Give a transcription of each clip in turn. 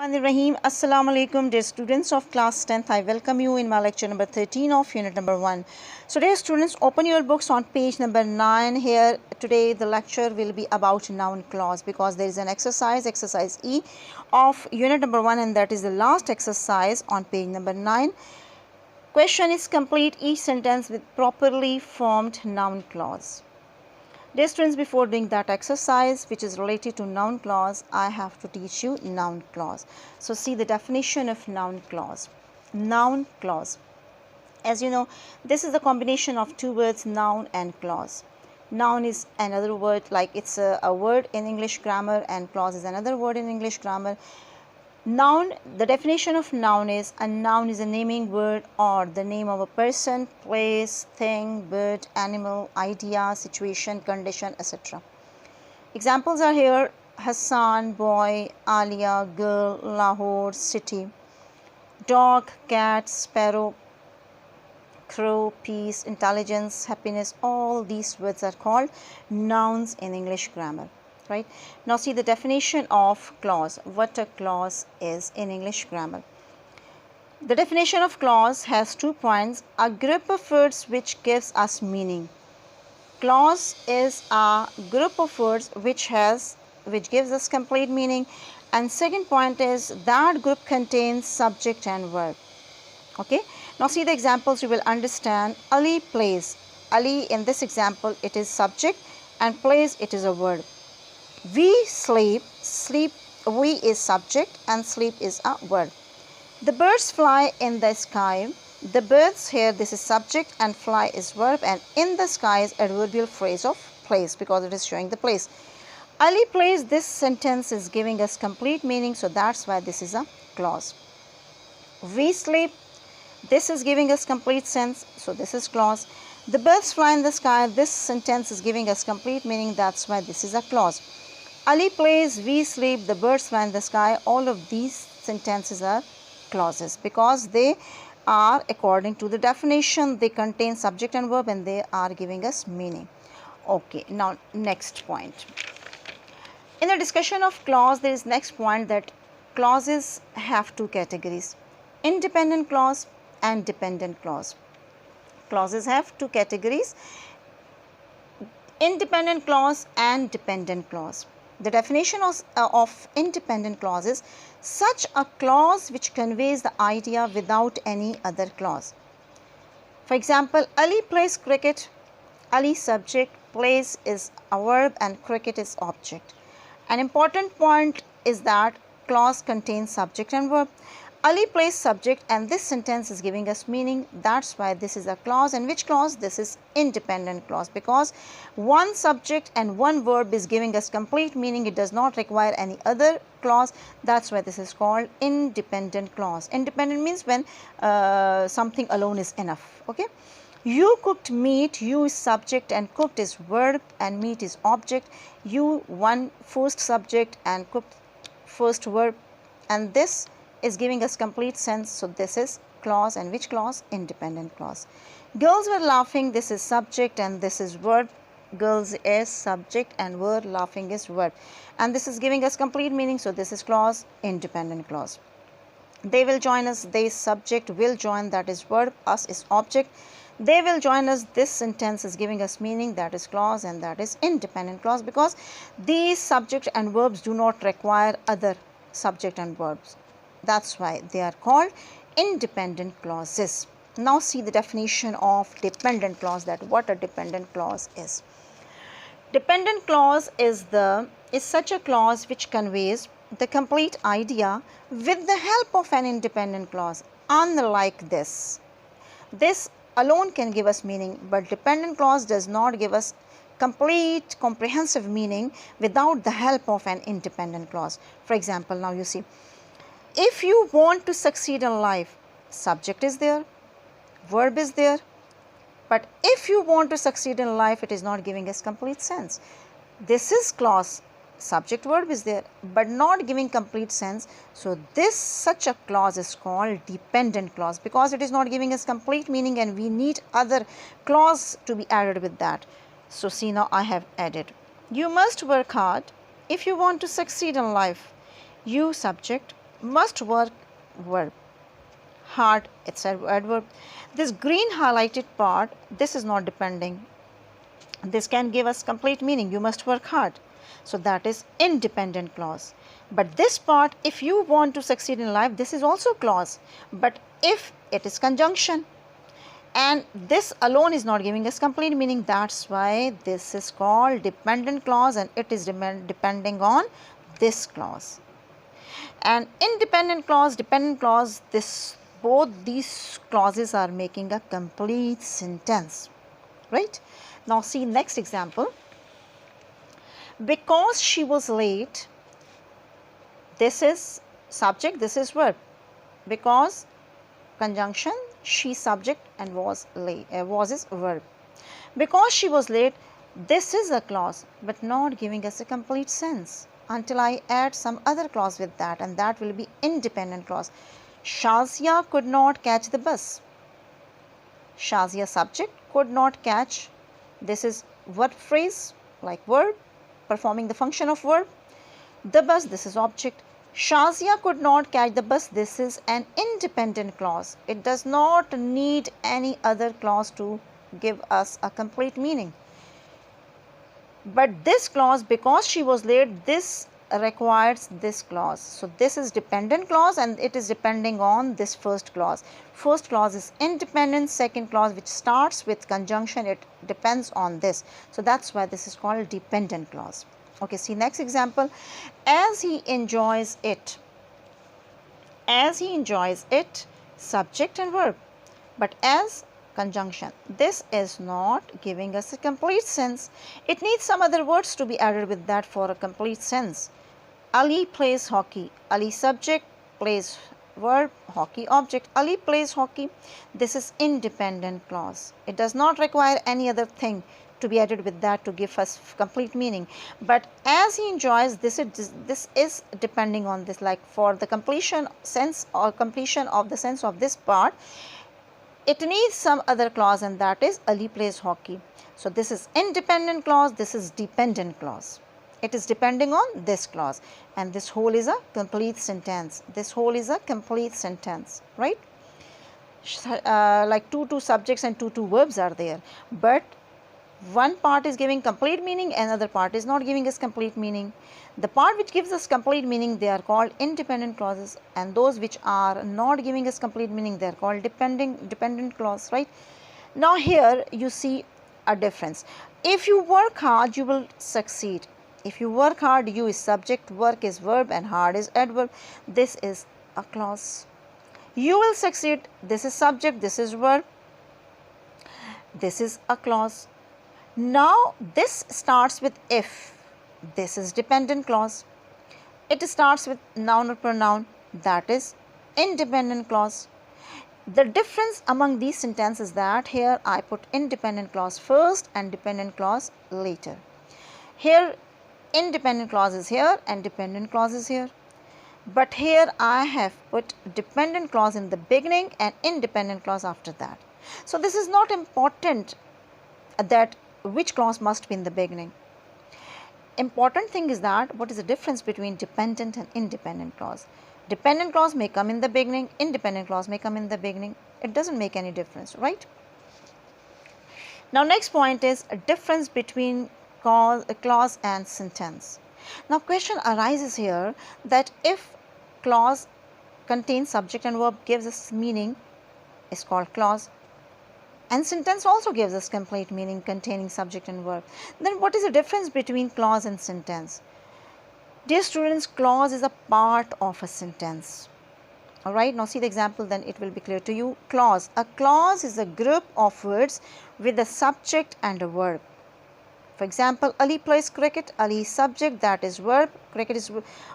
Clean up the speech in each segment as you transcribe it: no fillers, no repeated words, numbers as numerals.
Rahim. Assalamu alaikum, dear students of class 10th. I welcome you in my lecture number 13 of unit number 1. So dear students, open your books on page number 9. Here today the lecture will be about noun clause because there is an exercise E of unit number 1, and that is the last exercise on page number 9. Question is: complete each sentence with properly formed noun clause. Dear students, before doing that exercise which is related to noun clause, I have to teach you noun clause. So see the definition of noun clause. Noun clause. As you know, this is the combination of two words, noun and clause. Noun is another word, like it's a word in English grammar, and clause is another word in English grammar. Noun, the definition of noun is: a noun is a naming word or the name of a person, place, thing, bird, animal, idea, situation, condition, etc. Examples are here: Hassan, boy; Alia, girl; Lahore, city; dog, cat; sparrow, crow; peace, intelligence, happiness. All these words are called nouns in English grammar. Right? Now see the definition of clause. What a clause is in English grammar. The definition of clause has 2 points: a group of words which gives us meaning. Clause is a group of words which gives us complete meaning, and second point is that group contains subject and verb. Okay, now see the examples, you will understand. Ali plays. Ali, in this example, it is subject, and plays, it is a verb. We sleep. Sleep, we is subject and sleep is a verb. The birds fly in the sky. The birds, here this is subject and fly is verb, and in the sky is adverbial phrase of place because it is showing the place. Ali plays, this sentence is giving us complete meaning, so that's why this is a clause. We sleep, this is giving us complete sense, so this is clause. The birds fly in the sky, this sentence is giving us complete meaning, that's why this is a clause. Ali plays, we sleep, the birds fly in the sky. All of these sentences are clauses because they are according to the definition. They contain subject and verb and they are giving us meaning. Okay, now next point. In the discussion of clause, there is next point that clauses have 2 categories: independent clause and dependent clause. Clauses have 2 categories: independent clause and dependent clause. The definition of independent clause is such a clause which conveys the idea without any other clause. For example, Ali plays cricket. Ali subject, plays is a verb, and cricket is object. An important point is that clause contains subject and verb. Ali plays subject, and this sentence is giving us meaning. That's why this is a clause. And which clause? This is independent clause because one subject and one verb is giving us complete meaning. It does not require any other clause. That's why this is called independent clause. Independent means when something alone is enough. Okay. You cooked meat. You is subject and cooked is verb and meat is object. You, one first subject and cooked first verb, and this is giving us complete sense, so this is clause. And which clause? Independent clause. Girls were laughing, this is subject and this is verb. Girls is subject and were laughing is verb, and this is giving us complete meaning, so this is clause, independent clause. They will join us, they is subject, will join, that is verb, us is object. They will join us, this sentence is giving us meaning, that is clause, and that is independent clause because these subject and verbs do not require other subject and verbs. That's why they are called independent clauses. Now see the definition of dependent clause, that what a dependent clause is. Dependent clause is such a clause which conveys the complete idea with the help of an independent clause. Unlike this alone can give us meaning, but dependent clause does not give us complete comprehensive meaning without the help of an independent clause. For example, now you see, if you want to succeed in life, subject is there, verb is there, but if you want to succeed in life, it is not giving us complete sense. This is clause, subject verb is there, but not giving complete sense. So such a clause is called dependent clause because it is not giving us complete meaning and we need other clause to be added with that. So see, now I have added, you must work hard if you want to succeed in life. You subject, Must work verb. Hard, it's an adverb. This green highlighted part, this is not depending. This can give us complete meaning. You must work hard. So that is independent clause. But this part, if you want to succeed in life, this is also clause. But if it is conjunction, and this alone is not giving us complete meaning, that's why this is called dependent clause, and it is depending on this clause. And independent clause, dependent clause, this both these clauses are making a complete sentence, right? Now see next example. Because she was late, this is subject, this is verb. Because conjunction, she subject, and was late, was is verb. Because she was late, this is a clause but not giving us a complete sense until I add some other clause with that, and that will be independent clause. Shazia could not catch the bus. Shazia subject, could not catch, this is verb phrase like verb performing the function of verb. The bus, this is object. Shazia could not catch the bus, this is an independent clause. It does not need any other clause to give us a complete meaning. But this clause, because she was late, this requires this clause. So this is dependent clause, and it is depending on this first clause. First clause is independent, second clause which starts with conjunction, it depends on this. So that's why this is called dependent clause. Okay, see next example. As he enjoys it. As he enjoys it, subject and verb. But as conjunction, this is not giving us a complete sense. It needs some other words to be added with that for a complete sense. Ali plays hockey. Ali subject, plays verb, hockey object. Ali plays hockey. This is independent clause. It does not require any other thing to be added with that to give us complete meaning. But as he enjoys, this is depending on this, like for the completion sense or completion of the sense of this part, it needs some other clause, and that is Ali plays hockey. So this is independent clause, this is dependent clause. It is depending on this clause, and this whole is a complete sentence. This whole is a complete sentence, right? Like two subjects and two verbs are there, but one part is giving complete meaning, another part is not giving us complete meaning. The part which gives us complete meaning, they are called independent clauses, and those which are not giving us complete meaning, they are called dependent clause, right? Now here you see a difference. If you work hard, you will succeed. If you work hard, you is subject, work is verb, and hard is adverb. This is a clause. You will succeed, this is subject, this is verb, this is a clause. Now this starts with if, this is dependent clause. It starts with noun or pronoun, that is independent clause. The difference among these sentences is that here I put independent clause first and dependent clause later. Here independent clause is here and dependent clause is here. But here I have put dependent clause in the beginning and independent clause after that. So this is not important that which clause must be in the beginning. Important thing is that what is the difference between dependent and independent clause. Dependent clause may come in the beginning, independent clause may come in the beginning. It doesn't make any difference, right? Now next point is a difference between clause and sentence. Now question arises here that if clause contains subject and verb, gives us meaning, is called clause, and sentence also gives us complete meaning containing subject and verb, then what is the difference between clause and sentence? Dear students, clause is a part of a sentence. Alright, now see the example, then it will be clear to you. Clause. A clause is a group of words with a subject and a verb. For example, Ali plays cricket. Ali is subject, that is verb. Cricket is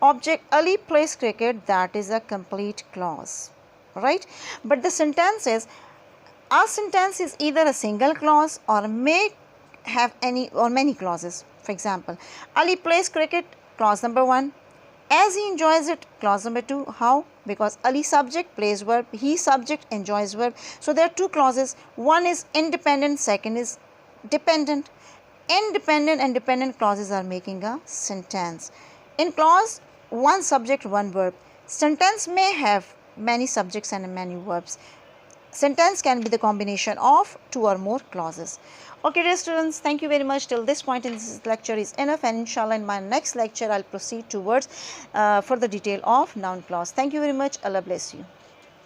object. Ali plays cricket, that is a complete clause. Right? But the sentence is, a sentence is either a single clause or may have any or many clauses. For example, Ali plays cricket, clause number 1. As he enjoys it, clause number 2. How? Because Ali subject, plays verb, he subject, enjoys verb. So there are two clauses. One is independent, second is dependent. Independent and dependent clauses are making a sentence. In clause, one subject, one verb. Sentence may have many subjects and many verbs. Sentence can be the combination of two or more clauses. Okay dear students, thank you very much. Till this point in this lecture is enough, and inshallah in my next lecture I'll proceed towards further detail of noun clause. Thank you very much. Allah bless you.